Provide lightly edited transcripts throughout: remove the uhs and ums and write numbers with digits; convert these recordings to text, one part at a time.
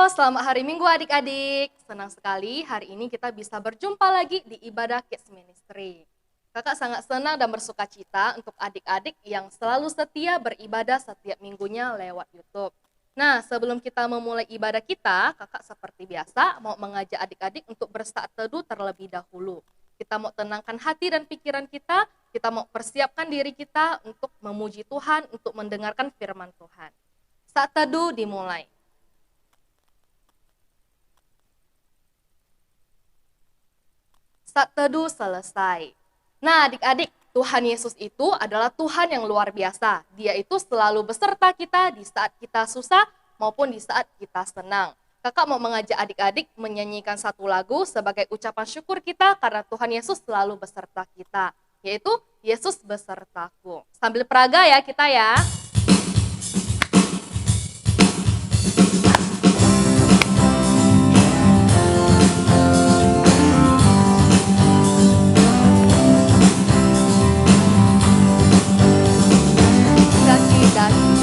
Selamat hari Minggu adik-adik. Senang sekali hari ini kita bisa berjumpa lagi di ibadah Kids Ministry. Kakak sangat senang dan bersuka cita untuk adik-adik yang selalu setia beribadah setiap minggunya lewat YouTube. Nah, sebelum kita memulai ibadah kita, kakak seperti biasa mau mengajak adik-adik untuk bersaat teduh terlebih dahulu. Kita mau tenangkan hati dan pikiran kita mau persiapkan diri kita untuk memuji Tuhan, untuk mendengarkan firman Tuhan. Saat teduh dimulai. Saat teduh selesai. Nah adik-adik, Tuhan Yesus itu adalah Tuhan yang luar biasa. Dia itu selalu beserta kita di saat kita susah maupun di saat kita senang. Kakak mau mengajak adik-adik menyanyikan satu lagu sebagai ucapan syukur kita karena Tuhan Yesus selalu beserta kita. Yaitu Yesus besertaku. Sambil peraga ya kita ya.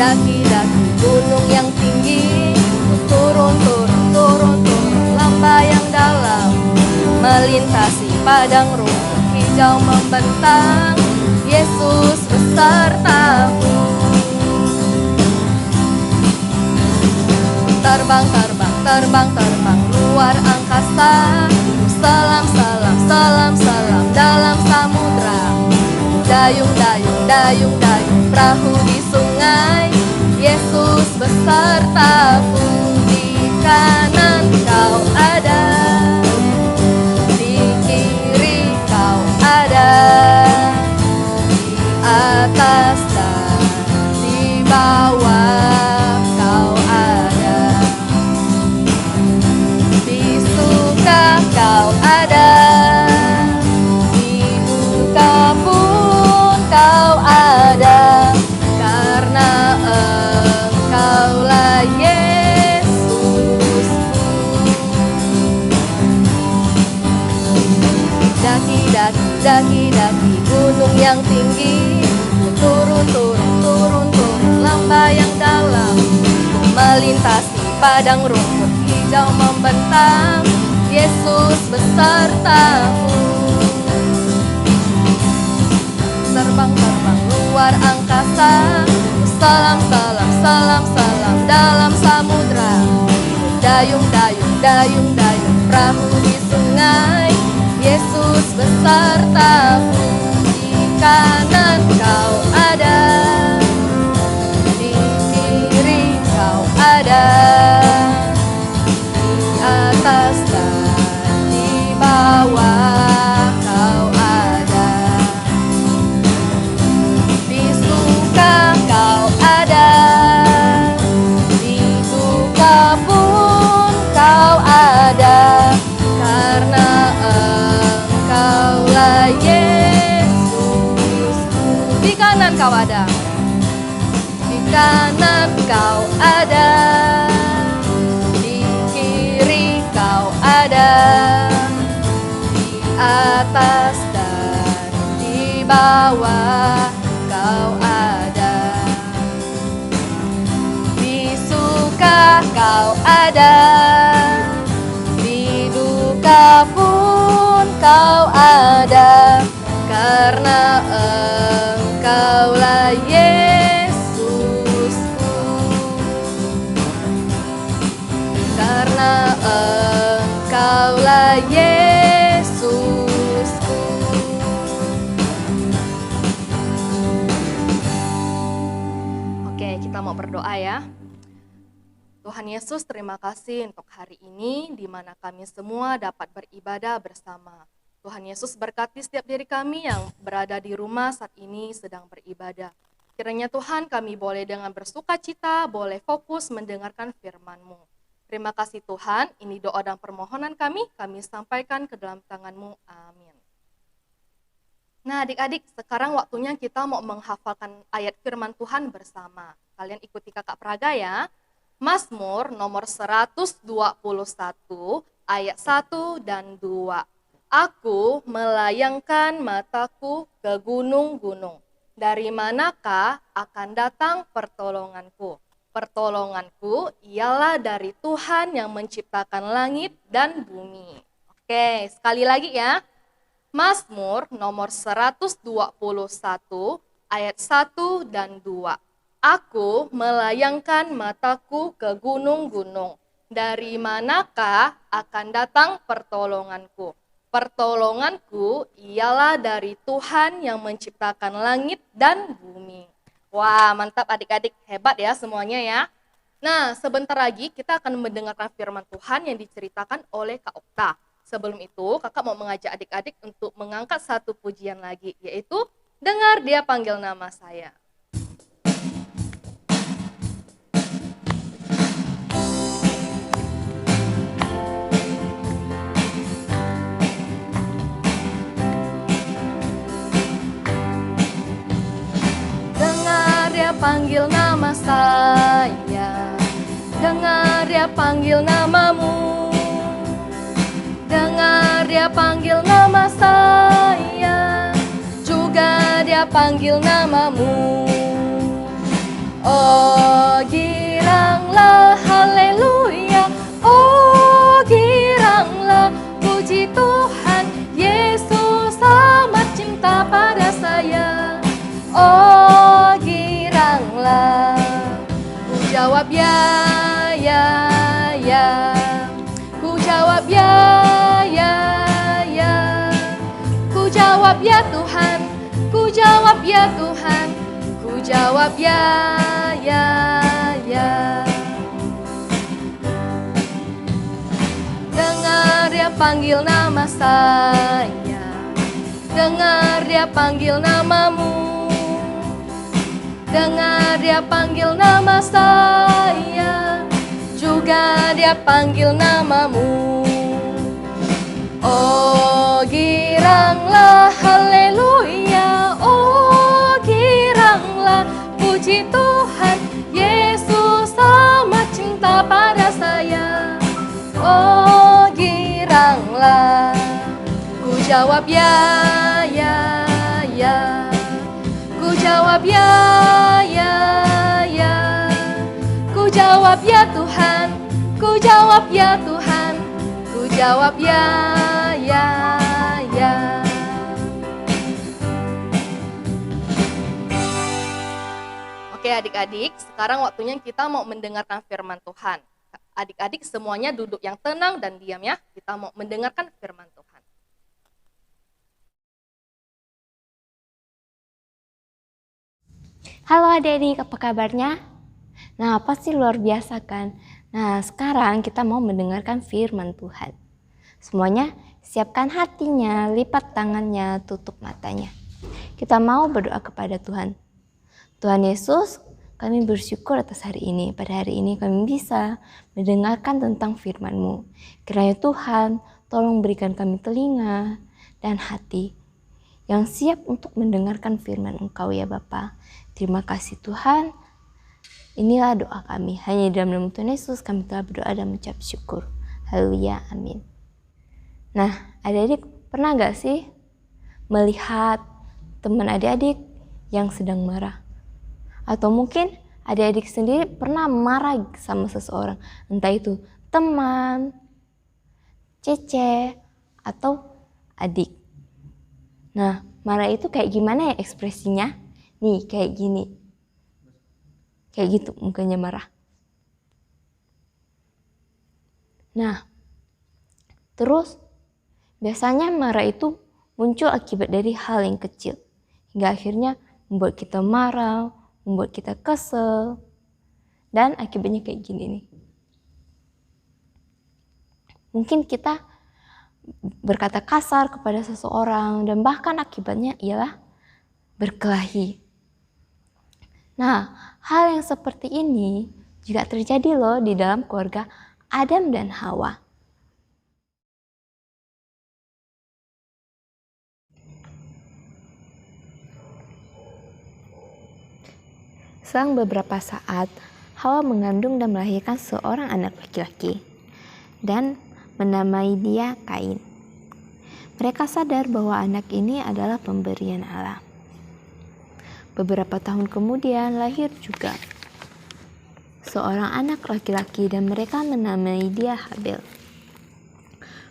Daki-daki gunung yang tinggi, turun lambai yang dalam, melintasi padang rumput hijau membentang, Yesus besertaku. Terbang luar angkasa, salam dalam samudra, dayung perahu di sungai, Yesus besertaku. Di kanan kau ada, di kiri kau ada, di atas dan di bawah kau ada, di suka kau ada, di duka pun kau ada, karena Engkaulah Yesusku. Daki-daki gunung yang tinggi, turun lambai yang dalam, melintasi padang rumput hijau membentang, Yesus besertaku. Terbang luar angkasa, salam dalam samudra, dayung perahu di sungai, Yesus besertaku. Di kanan kau ada, di kiri kau ada, di atas dan di bawah kau ada, di suka kau ada, di duka pun kau ada, karena Engkaulah Yesusku. Di kanan kau ada, di kanan kau ada, di kiri kau ada, di atas dan di bawah kau ada, di suka kau ada, di duka pun kau ada, karena Engkaulah Yesusku, karena Engkaulah Yesusku. Oke, kita mau berdoa ya. Tuhan Yesus, terima kasih untuk hari ini di mana kami semua dapat beribadah bersama. Tuhan Yesus berkati setiap diri kami yang berada di rumah saat ini sedang beribadah. Kiranya Tuhan kami boleh dengan bersuka cita, boleh fokus mendengarkan firman-Mu. Terima kasih Tuhan, ini doa dan permohonan kami sampaikan ke dalam tangan-Mu. Amin. Nah adik-adik, sekarang waktunya kita mau menghafalkan ayat firman Tuhan bersama. Kalian ikuti kakak Praga ya. Mazmur nomor 121 ayat 1 dan 2. Aku melayangkan mataku ke gunung-gunung. Dari manakah akan datang pertolonganku? Pertolonganku ialah dari Tuhan yang menciptakan langit dan bumi. Oke, sekali lagi ya. Mazmur nomor 121 ayat 1 dan 2. Aku melayangkan mataku ke gunung-gunung. Dari manakah akan datang pertolonganku? Pertolonganku ialah dari Tuhan yang menciptakan langit dan bumi. Wah, mantap adik-adik, hebat ya semuanya ya. Nah, sebentar lagi kita akan mendengarkan firman Tuhan yang diceritakan oleh Kak Okta. Sebelum itu, kakak mau mengajak adik-adik untuk mengangkat satu pujian lagi, yaitu dengar dia panggil nama saya. Panggil nama saya, dengar dia panggil namamu, dengar dia panggil nama saya, juga dia panggil namamu. Oh giranglah haleluya, oh giranglah puji Tuhan, Yesus amat cinta pada saya. Oh giranglah, ku jawab ya, ya, ya. Ku jawab ya, ya, ya. Ku jawab ya Tuhan, ku jawab ya Tuhan. Ku jawab ya, ya, ya. Dengar dia panggil nama saya, dengar dia panggil namamu, dengar dia panggil nama saya, juga dia panggil namamu. Oh giranglah haleluya, oh giranglah puji Tuhan, Yesus amat cinta pada saya. Oh giranglah, ku jawab ya, ya, ya. Ku jawab ya, ya, ya. Ku jawab ya Tuhan, ku jawab ya Tuhan. Ku jawab ya, ya, ya. Oke adik-adik, sekarang waktunya kita mau mendengarkan firman Tuhan. Adik-adik semuanya duduk yang tenang dan diam ya. Kita mau mendengarkan firman Tuhan. Halo adik-adik, apa kabarnya? Nah, pasti luar biasa kan? Nah, sekarang kita mau mendengarkan firman Tuhan. Semuanya siapkan hatinya, lipat tangannya, tutup matanya. Kita mau berdoa kepada Tuhan. Tuhan Yesus, kami bersyukur atas hari ini. Pada hari ini kami bisa mendengarkan tentang firman-Mu. Kiranya Tuhan, tolong berikan kami telinga dan hati yang siap untuk mendengarkan firman Engkau ya Bapa. Terima kasih Tuhan. Inilah doa kami. Hanya di dalam nama Tuhan Yesus kami telah berdoa dan mengucap syukur. Haleluya, amin. Nah, adik-adik pernah gak sih melihat teman adik-adik yang sedang marah? Atau mungkin adik-adik sendiri pernah marah sama seseorang. Entah itu teman, cece, atau adik. Nah, marah itu kayak gimana ya ekspresinya? Nih, kayak gini. Kayak gitu mukanya marah. Nah, terus biasanya marah itu muncul akibat dari hal yang kecil. Hingga akhirnya membuat kita marah, membuat kita kesel. Dan akibatnya kayak gini nih. Mungkin kita berkata kasar kepada seseorang dan bahkan akibatnya ialah berkelahi. Nah, hal yang seperti ini juga terjadi loh di dalam keluarga Adam dan Hawa. Selang beberapa saat, Hawa mengandung dan melahirkan seorang anak laki-laki dan menamai dia Kain. Mereka sadar bahwa anak ini adalah pemberian Allah. Beberapa tahun kemudian lahir juga seorang anak laki-laki dan mereka menamai dia Habel.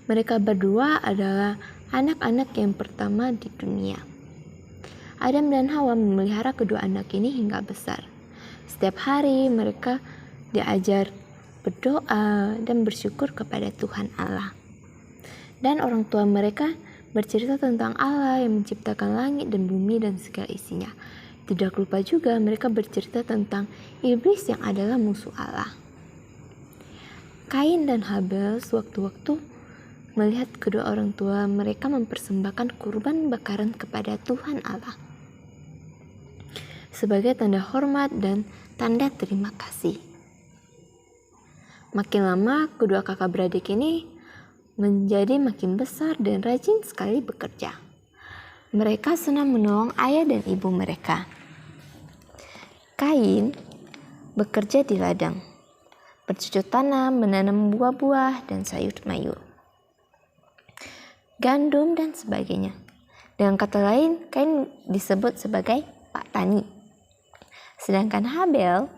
Mereka berdua adalah anak-anak yang pertama di dunia. Adam dan Hawa memelihara kedua anak ini hingga besar. Setiap hari mereka diajar berdoa dan bersyukur kepada Tuhan Allah. Dan orang tua mereka bercerita tentang Allah yang menciptakan langit dan bumi dan segala isinya. Tidak lupa juga mereka bercerita tentang iblis yang adalah musuh Allah. Kain dan Habel sewaktu-waktu melihat kedua orang tua mereka mempersembahkan kurban bakaran kepada Tuhan Allah sebagai tanda hormat dan tanda terima kasih. Makin lama kedua kakak beradik ini menjadi makin besar dan rajin sekali bekerja. Mereka senang menolong ayah dan ibu mereka. Kain bekerja di ladang, bercocok tanam, menanam buah-buah dan sayur-mayur, gandum dan sebagainya. Dengan kata lain, Kain disebut sebagai Pak Tani. Sedangkan Habel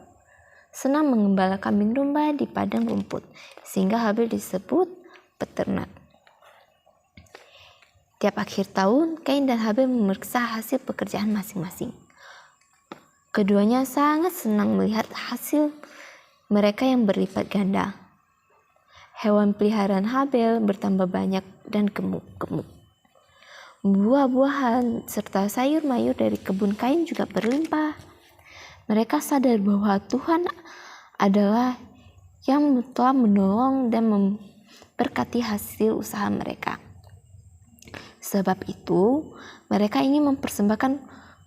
senang mengembala kambing domba di padang rumput, sehingga Habel disebut peternak. Tiap akhir tahun, Kain dan Habel memeriksa hasil pekerjaan masing-masing. Keduanya sangat senang melihat hasil mereka yang berlipat ganda. Hewan peliharaan Habel bertambah banyak dan gemuk-gemuk. Buah-buahan serta sayur mayur dari kebun Kain juga berlimpah. Mereka sadar bahwa Tuhan adalah yang telah menolong dan memberkati hasil usaha mereka. Sebab itu, mereka ingin mempersembahkan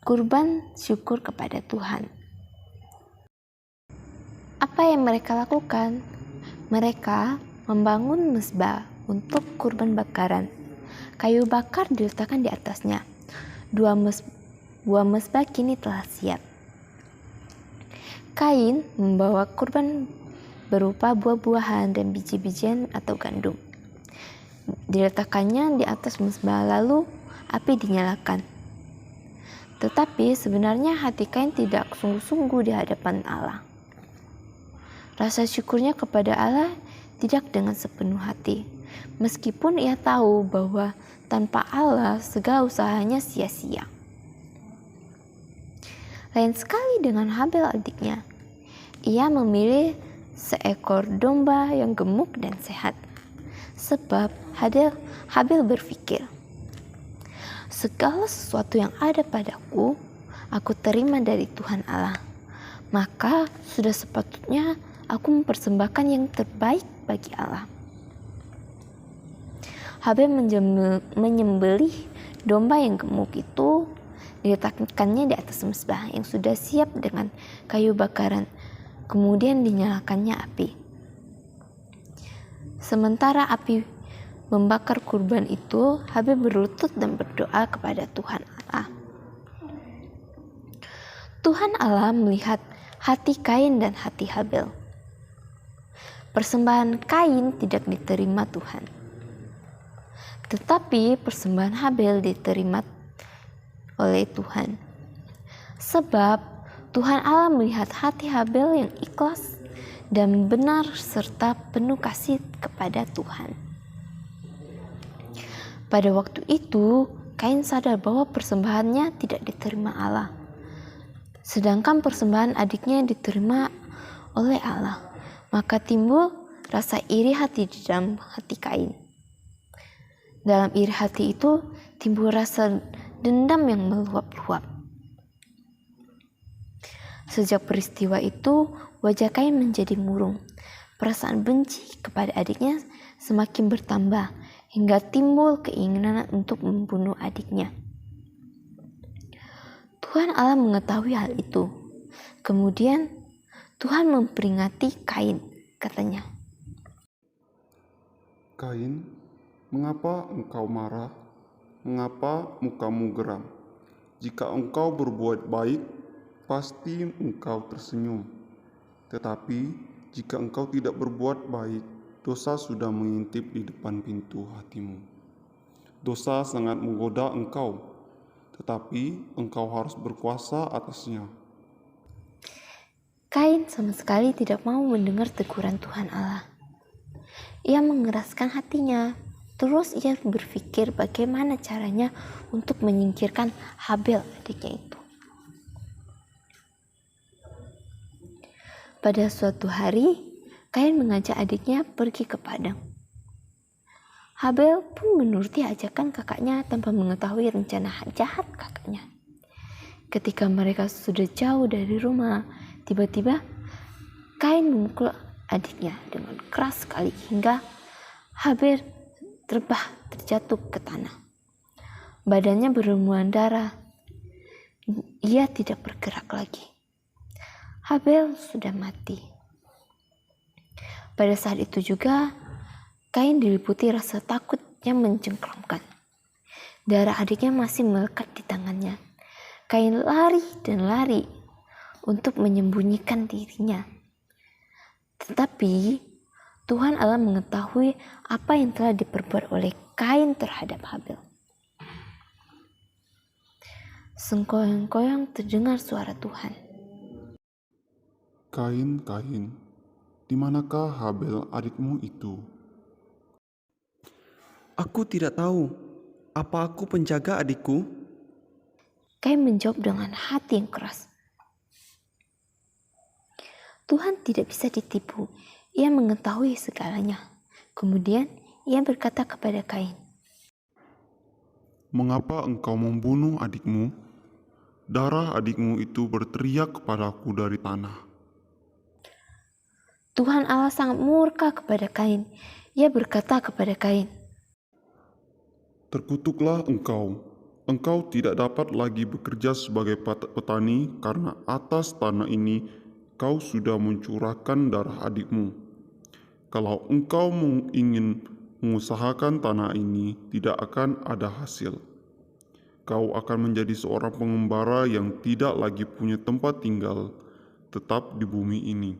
kurban syukur kepada Tuhan. Apa yang mereka lakukan? Mereka membangun mezbah untuk kurban bakaran. Kayu bakar diletakkan di atasnya. Buah mezbah kini telah siap. Kain membawa kurban berupa buah-buahan dan biji-bijian atau gandum. Diletakkannya di atas mezbah, lalu api dinyalakan. Tetapi sebenarnya hati Kain tidak sungguh-sungguh di hadapan Allah. Rasa syukurnya kepada Allah tidak dengan sepenuh hati, meskipun ia tahu bahwa tanpa Allah segala usahanya sia-sia. Lain sekali dengan Habel adiknya. Ia memilih seekor domba yang gemuk dan sehat. Sebab Habel berpikir, segala sesuatu yang ada padaku, aku terima dari Tuhan Allah. Maka sudah sepatutnya aku mempersembahkan yang terbaik bagi Allah. Habel menyembelih domba yang gemuk itu, diletakkannya di atas mezbah yang sudah siap dengan kayu bakaran. Kemudian dinyalakannya api. Sementara api membakar kurban itu, Habel berlutut dan berdoa kepada Tuhan Allah. Tuhan Allah melihat hati Kain dan hati Habel. Persembahan Kain tidak diterima Tuhan, tetapi persembahan Habel diterima oleh Tuhan. Sebab Tuhan Allah melihat hati Habel yang ikhlas dan benar serta penuh kasih kepada Tuhan. Pada waktu itu, Kain sadar bahwa persembahannya tidak diterima Allah, sedangkan persembahan adiknya diterima oleh Allah. Maka timbul rasa iri hati di dalam hati Kain. Dalam iri hati itu timbul rasa dendam yang meluap-luap. Sejak peristiwa itu, wajah Kain menjadi murung. Perasaan benci kepada adiknya semakin bertambah, hingga timbul keinginan untuk membunuh adiknya. Tuhan Allah mengetahui hal itu. Kemudian Tuhan memperingati Kain, katanya, Kain, mengapa engkau marah? Mengapa mukamu geram? Jika engkau berbuat baik, pasti engkau tersenyum. Tetapi jika engkau tidak berbuat baik, dosa sudah mengintip di depan pintu hatimu. Dosa sangat menggoda engkau, tetapi engkau harus berkuasa atasnya. Kain sama sekali tidak mau mendengar teguran Tuhan Allah. Ia mengeraskan hatinya. Terus ia berpikir bagaimana caranya untuk menyingkirkan Habel adiknya itu. Pada suatu hari, Kain mengajak adiknya pergi ke padang. Habel pun menuruti ajakan kakaknya tanpa mengetahui rencana jahat kakaknya. Ketika mereka sudah jauh dari rumah, tiba-tiba Kain memukul adiknya dengan keras sekali hingga Habel terjatuh ke tanah. Badannya berlumuran darah. Ia tidak bergerak lagi. Habel sudah mati. Pada saat itu juga, Kain diliputi rasa takut yang mencengkramkan. Darah adiknya masih melekat di tangannya. Kain lari dan lari untuk menyembunyikan dirinya. Tetapi Tuhan Allah mengetahui apa yang telah diperbuat oleh Kain terhadap Habel. Sengkoyong-koyong terdengar suara Tuhan. Kain, Kain, di manakah Habel adikmu itu? Aku tidak tahu. Apa aku penjaga adikku? Kain menjawab dengan hati yang keras. Tuhan tidak bisa ditipu. Ia mengetahui segalanya. Kemudian ia berkata kepada Kain, Mengapa engkau membunuh adikmu? Darah adikmu itu berteriak kepadaku dari tanah. Tuhan Allah sangat murka kepada Kain. Ia berkata kepada Kain, Terkutuklah engkau. Engkau tidak dapat lagi bekerja sebagai petani karena atas tanah ini kau sudah mencurahkan darah adikmu. Kalau engkau ingin mengusahakan tanah ini, tidak akan ada hasil. Kau akan menjadi seorang pengembara yang tidak lagi punya tempat tinggal tetap di bumi ini.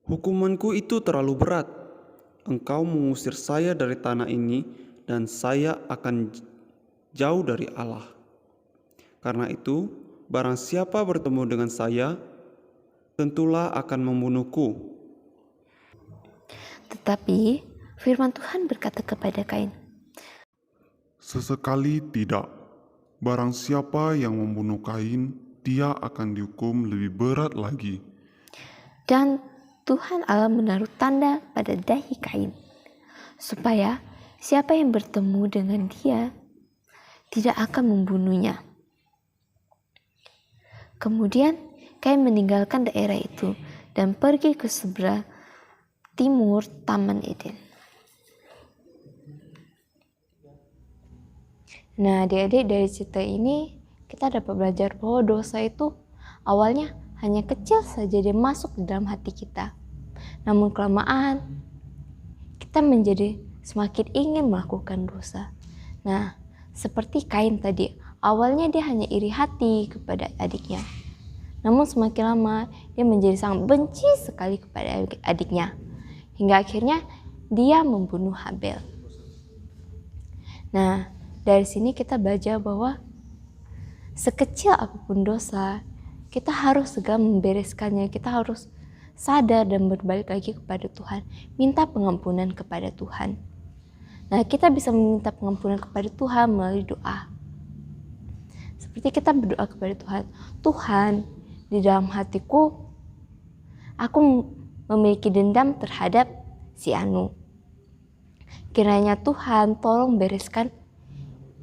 Hukumanku itu terlalu berat. Engkau mengusir saya dari tanah ini dan saya akan jauh dari Allah. Karena itu, barang siapa bertemu dengan saya, tentulah akan membunuhku. tetapi firman Tuhan berkata kepada Kain, Sesekali tidak. Barang siapa yang membunuh Kain, dia akan dihukum lebih berat lagi. dan Tuhan Allah menaruh tanda pada dahi Kain, supaya siapa yang bertemu dengan dia tidak akan membunuhnya. Kemudian Kain meninggalkan daerah itu dan pergi ke sebelah timur Taman Eden. Nah, adik-adik, dari cerita ini kita dapat belajar bahwa dosa itu awalnya hanya kecil saja dia masuk di dalam hati kita. Namun kelamaan kita menjadi semakin ingin melakukan dosa. Nah, seperti Kain tadi, awalnya dia hanya iri hati kepada adiknya. Namun semakin lama dia menjadi sangat benci sekali kepada adiknya. Hingga akhirnya dia membunuh Habel. Nah, dari sini kita belajar bahwa sekecil apapun dosa, kita harus segera membereskannya. Kita harus sadar dan berbalik lagi kepada Tuhan. Minta pengampunan kepada Tuhan. Nah, kita bisa meminta pengampunan kepada Tuhan melalui doa. Seperti kita berdoa kepada Tuhan. Tuhan, di dalam hatiku, aku memiliki dendam terhadap si Anu. Kiranya Tuhan tolong bereskan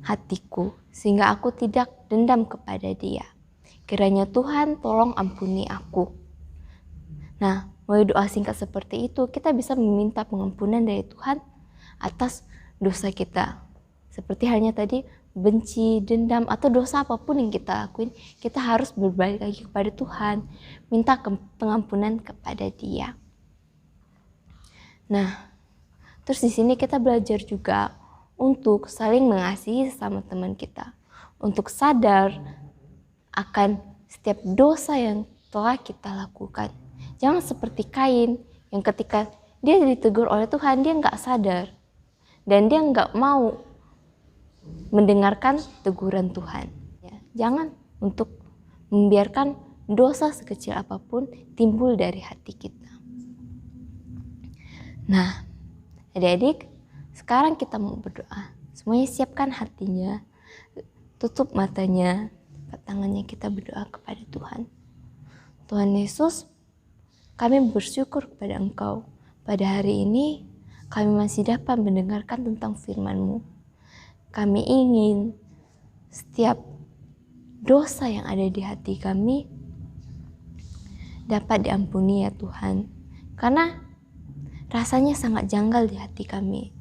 hatiku sehingga aku tidak dendam kepada dia. Kiranya Tuhan tolong ampuni aku. Nah, melalui doa singkat seperti itu kita bisa meminta pengampunan dari Tuhan atas dosa kita. Seperti halnya tadi benci, dendam, atau dosa apapun yang kita lakuin, kita harus berbalik lagi kepada Tuhan, minta pengampunan kepada Dia. Nah, terus di sini kita belajar juga untuk saling mengasihi sesama teman kita, untuk sadar akan setiap dosa yang telah kita lakukan. Jangan seperti Kain yang ketika dia ditegur oleh Tuhan, dia nggak sadar dan dia nggak mau mendengarkan teguran Tuhan. Ya, jangan untuk membiarkan dosa sekecil apapun timbul dari hati kita. Nah, adik-adik, sekarang kita mau berdoa. Semuanya siapkan hatinya, tutup matanya, lipat tangannya, kita berdoa kepada Tuhan. Tuhan Yesus, kami bersyukur kepada Engkau. Pada hari ini, kami masih dapat mendengarkan tentang firman-Mu. Kami ingin setiap dosa yang ada di hati kami dapat diampuni ya Tuhan. Karena rasanya sangat janggal di hati kami.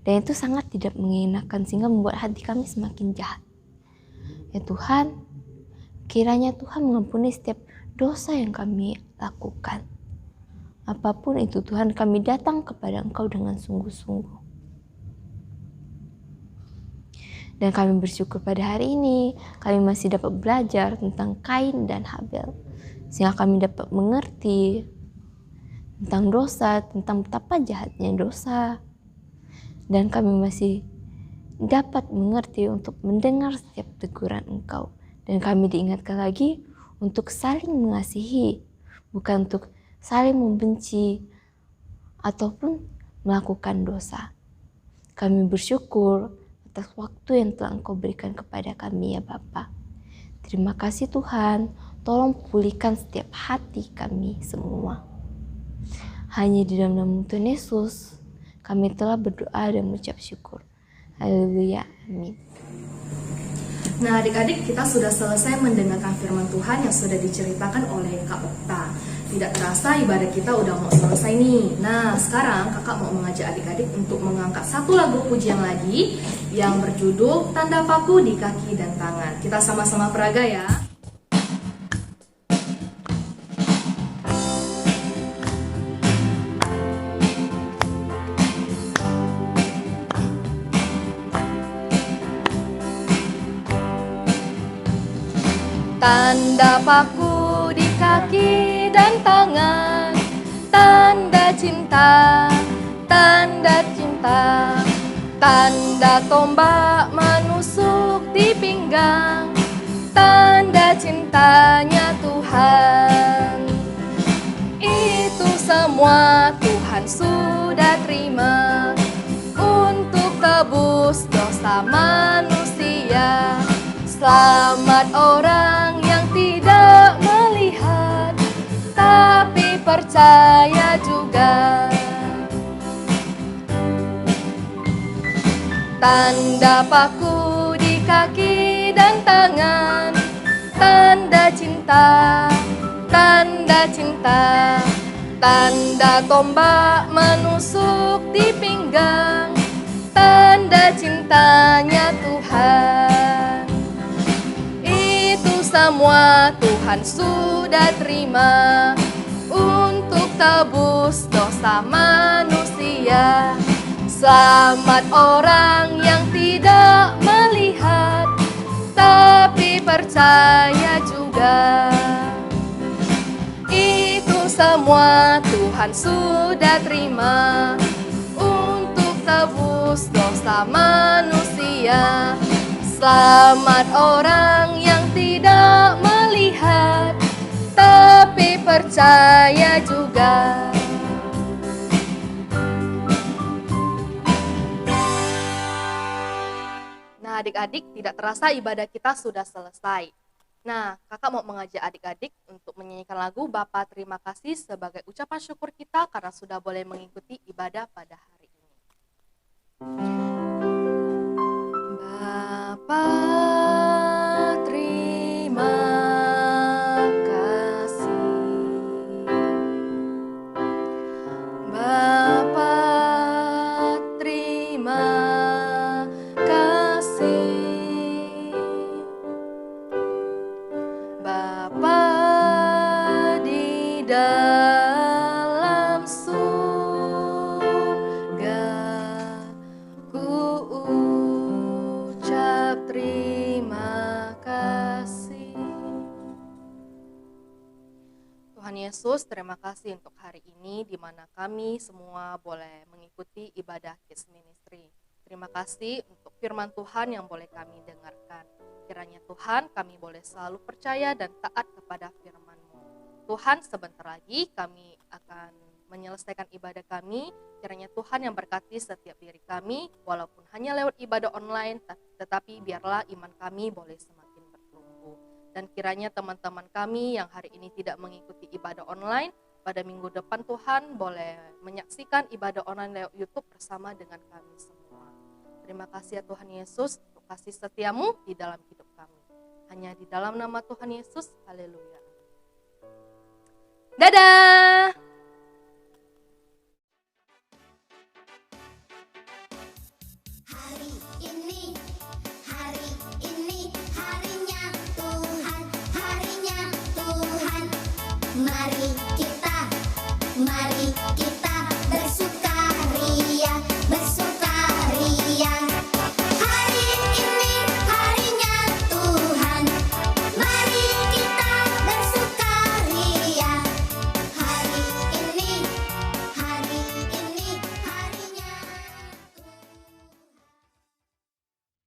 Dan itu sangat tidak mengenakan sehingga membuat hati kami semakin jahat. Ya Tuhan, kiranya Tuhan mengampuni setiap dosa yang kami lakukan. Apapun itu Tuhan, kami datang kepada Engkau dengan sungguh-sungguh. Dan kami bersyukur pada hari ini, kami masih dapat belajar tentang Kain dan Habel. Sehingga kami dapat mengerti tentang dosa, tentang betapa jahatnya dosa. Dan kami masih dapat mengerti untuk mendengar setiap teguran Engkau. Dan kami diingatkan lagi untuk saling mengasihi, bukan untuk saling membenci ataupun melakukan dosa. Kami bersyukur atas waktu yang telah Engkau berikan kepada kami ya Bapa. Terima kasih Tuhan, tolong pulihkan setiap hati kami semua. Hanya di dalam nama Tuhan Yesus, kami telah berdoa dan mengucap syukur. Haleluya, amin. Nah adik-adik, kita sudah selesai mendengarkan firman Tuhan yang sudah diceritakan oleh Kak Okta. Tidak terasa ibadah kita udah mau selesai nih. Nah sekarang kakak mau mengajak adik-adik untuk mengangkat satu lagu pujian lagi yang berjudul Tanda Paku di Kaki dan Tangan. Kita sama-sama peraga ya. Tanda paku di kaki dan tangan, tanda cinta, tanda cinta, tanda tombak menusuk di pinggang, tanda cintanya Tuhan. Itu semua Tuhan sudah terima untuk tebus dosa manusia. Selamat orang yang tidak melihat, tapi percaya juga. Tanda paku di kaki dan tangan, tanda cinta, tanda cinta, tanda tombak menusuk di pinggang, tanda cintanya Tuhan. Semua Tuhan sudah terima untuk tebus dosa manusia. Selamat orang yang tidak melihat, tapi percaya juga. Itu semua Tuhan sudah terima untuk tebus dosa manusia. Selamat orang yang tidak melihat, tapi percaya juga. Nah adik-adik, tidak terasa ibadah kita sudah selesai. Nah kakak mau mengajak adik-adik untuk menyanyikan lagu Bapa Terima Kasih sebagai ucapan syukur kita karena sudah boleh mengikuti ibadah pada hari ini. Bapa terima kasih, Bapa terima kasih, Bapa di dalam surga, ku ucap terima kasih. Tuhan Yesus, terima kasih untuk hari ini di mana kami semua boleh mengikuti ibadah Kids Ministry. Terima kasih untuk firman Tuhan yang boleh kami dengarkan. Kiranya Tuhan kami boleh selalu percaya dan taat kepada firman-Mu. Tuhan, sebentar lagi kami akan menyelesaikan ibadah kami. Kiranya Tuhan yang berkati setiap diri kami, walaupun hanya lewat ibadah online, tetapi biarlah iman kami boleh semakin bertumbuh. Dan kiranya teman-teman kami yang hari ini tidak mengikuti ibadah online, pada minggu depan Tuhan boleh menyaksikan ibadah online lewat YouTube bersama dengan kami semua. Terima kasih ya Tuhan Yesus untuk kasih setia-Mu di dalam hidup kami. Hanya di dalam nama Tuhan Yesus, haleluya. Dadah!